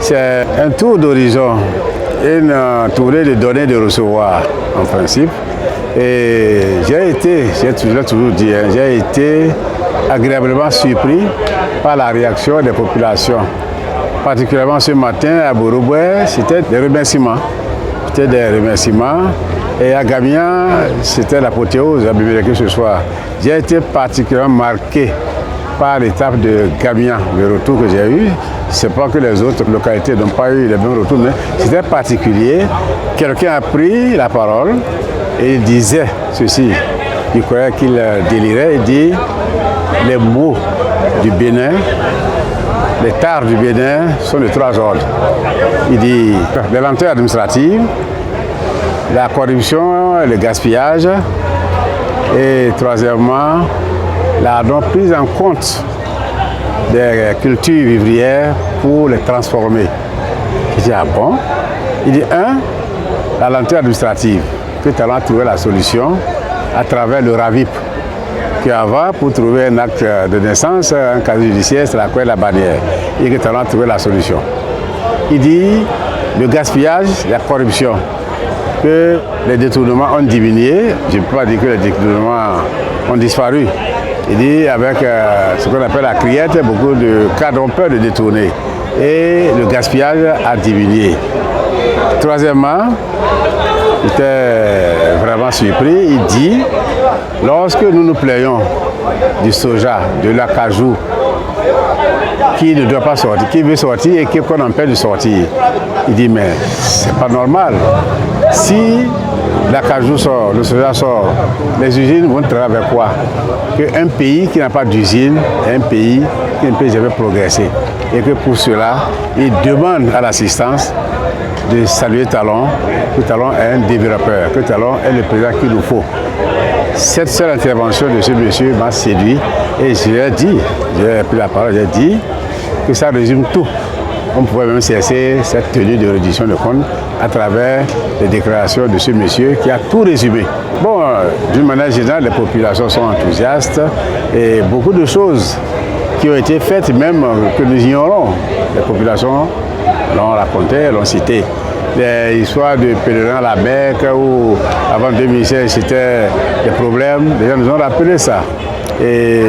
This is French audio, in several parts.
C'est un tour d'horizon, une tournée de donner et de recevoir en principe. Et j'ai toujours dit, j'ai été agréablement surpris par la réaction des populations. Particulièrement ce matin à Bourou-Boué, c'était des remerciements. Et à Gamia, c'était l'apothéose à Bimireke ce soir. J'ai été particulièrement marqué par l'étape de Gamia, le retour que j'ai eu. C'est pas que les autres localités n'ont pas eu les mêmes retours, mais c'était particulier. Quelqu'un a pris la parole et il disait ceci. Il croyait qu'il délirait. Il dit les mots du Bénin, les tares du Bénin sont de 3 ordres. Il dit les lenteurs administratives, la corruption, le gaspillage et troisièmement, la non prise en compte des cultures vivrières pour les transformer. Je dis, ah bon? Il dit, la lenteur administrative, que tu allons trouver la solution à travers le RAVIP. Qu'avant, pour trouver un acte de naissance, un casier judiciaire, c'est la croix et la bannière. Et que tu allons trouver la solution. Il dit, le gaspillage, la corruption, que les détournements ont diminué. Je ne peux pas dire que les détournements ont disparu. Il dit avec ce qu'on appelle la criette, beaucoup de cadres ont peur de détourner. Et le gaspillage a diminué. Troisièmement, j'étais vraiment surpris. Il dit, lorsque nous nous plaignons du soja, de l'acajou, qui ne doit pas sortir, qui veut sortir et qu'on empêche de sortir, il dit, mais c'est pas normal. Si l'acajou sort, le soja sort, les usines vont travailler avec quoi? Qu'un pays qui n'a pas d'usine est un pays qui ne peut jamais progresser. Et que pour cela, il demande à l'assistance de saluer Talon, que Talon est un développeur, que Talon est le président qu'il nous faut. Cette seule intervention de ce monsieur m'a séduit et j'ai pris la parole, j'ai dit que ça résume tout. On pouvait même cesser cette tenue de reddition de comptes à travers les déclarations de ce monsieur qui a tout résumé. Bon, d'une manière générale, les populations sont enthousiastes et beaucoup de choses qui ont été faites, même que nous ignorons. Les populations l'ont raconté, l'ont cité. Les histoires de pèlerins à la Mecque, où avant 2016 c'était des problèmes, les gens nous ont rappelé ça. Et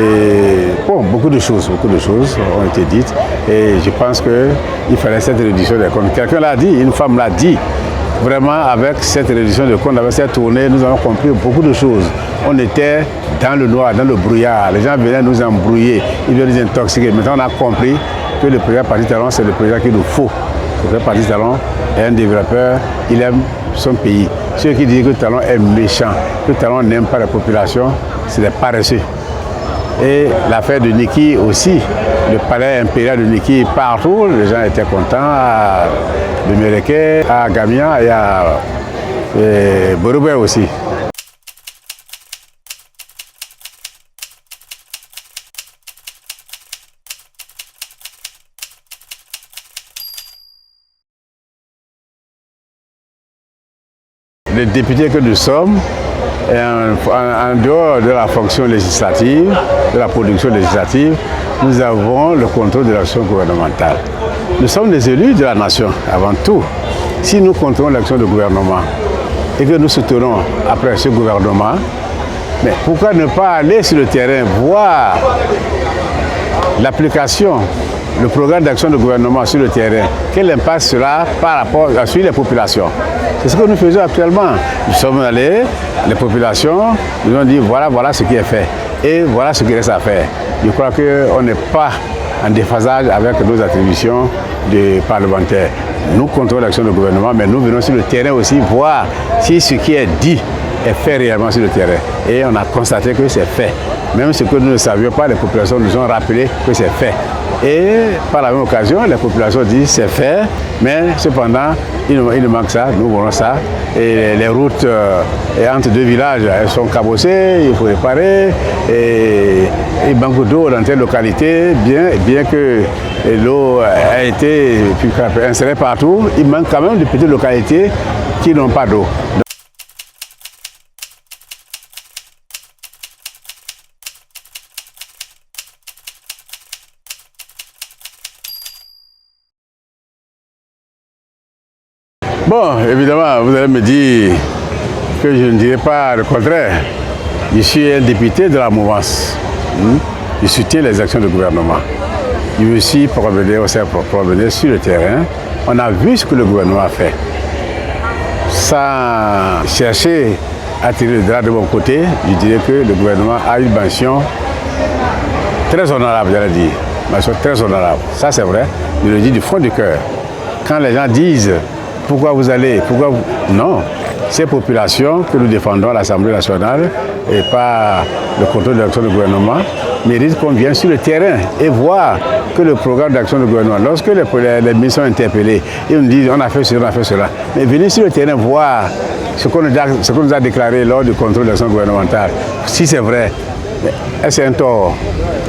bon, beaucoup de choses ont été dites et je pense qu'il fallait cette réduction des comptes. Quelqu'un l'a dit, une femme l'a dit. Vraiment, avec cette réduction de comptes, avec cette tournée, nous avons compris beaucoup de choses. On était dans le noir, dans le brouillard. Les gens venaient nous embrouiller, ils venaient nous intoxiquer. Maintenant, on a compris que le président Patrice Talon, c'est le président qu'il nous faut. Le président Patrice Talon est un développeur, il aime son pays. Ceux qui disent que Talon est méchant, que Talon n'aime pas la population, c'est des paresseux. Et l'affaire de Niki aussi, le palais impérial de Niki partout, les gens étaient contents à Bimireke, à Gamia et à Bourou-Boué aussi. Les députés que nous sommes, en dehors de la fonction législative, de la production législative, nous avons le contrôle de l'action gouvernementale. Nous sommes des élus de la nation, avant tout. Si nous contrôlons l'action du gouvernement et que nous soutenons après ce gouvernement, mais pourquoi ne pas aller sur le terrain, voir l'application, le programme d'action du gouvernement sur le terrain, quel impact cela par rapport sur les populations? C'est ce que nous faisons actuellement. Nous sommes allés, les populations nous ont dit voilà ce qui est fait et voilà ce qui reste à faire. Je crois qu'on n'est pas en déphasage avec nos attributions de parlementaires. Nous contrôlons l'action du gouvernement, mais nous venons sur le terrain aussi voir si ce qui est dit est fait réellement sur le terrain. Et on a constaté que c'est fait. Même ce que nous ne savions pas, les populations nous ont rappelé que c'est fait. Et par la même occasion, les populations disent c'est fait, mais cependant, il nous manque ça, nous voulons ça. Et les routes entre deux villages, elles sont cabossées, il faut réparer. Et il manque d'eau dans telle localité, bien que l'eau a été insérée partout, il manque quand même de petites localités qui n'ont pas d'eau. Bon, évidemment, vous allez me dire que je ne dirai pas le contraire. Je suis un député de la mouvance. Je soutiens les actions du gouvernement. Je me suis promené sur le terrain. On a vu ce que le gouvernement a fait. Sans chercher à tirer le drap de mon côté, je dirais que le gouvernement a une mention très honorable, j'allais dire. Mention très honorable. Ça, c'est vrai. Je le dis du fond du cœur. Quand les gens disent pourquoi vous allez, pourquoi vous... Non, ces populations que nous défendons à l'Assemblée nationale et pas le contrôle de l'action du gouvernement méritent qu'on vienne sur le terrain et voir que le programme d'action du gouvernement, lorsque les ministres sont interpellés, ils nous disent on a fait cela, on a fait cela. Mais venez sur le terrain voir ce qu'on nous a déclaré lors du contrôle de l'action gouvernementale. Si c'est vrai, est-ce un tort?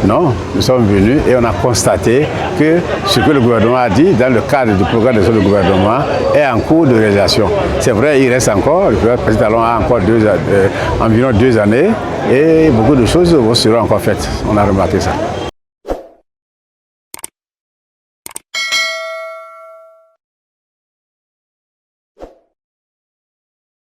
Non, nous sommes venus et on a constaté que ce que le gouvernement a dit dans le cadre du programme d'action du gouvernement est en cours de réalisation. C'est vrai, il reste encore, le président Talon a encore environ 2 années et beaucoup de choses seront encore faites. On a remarqué ça.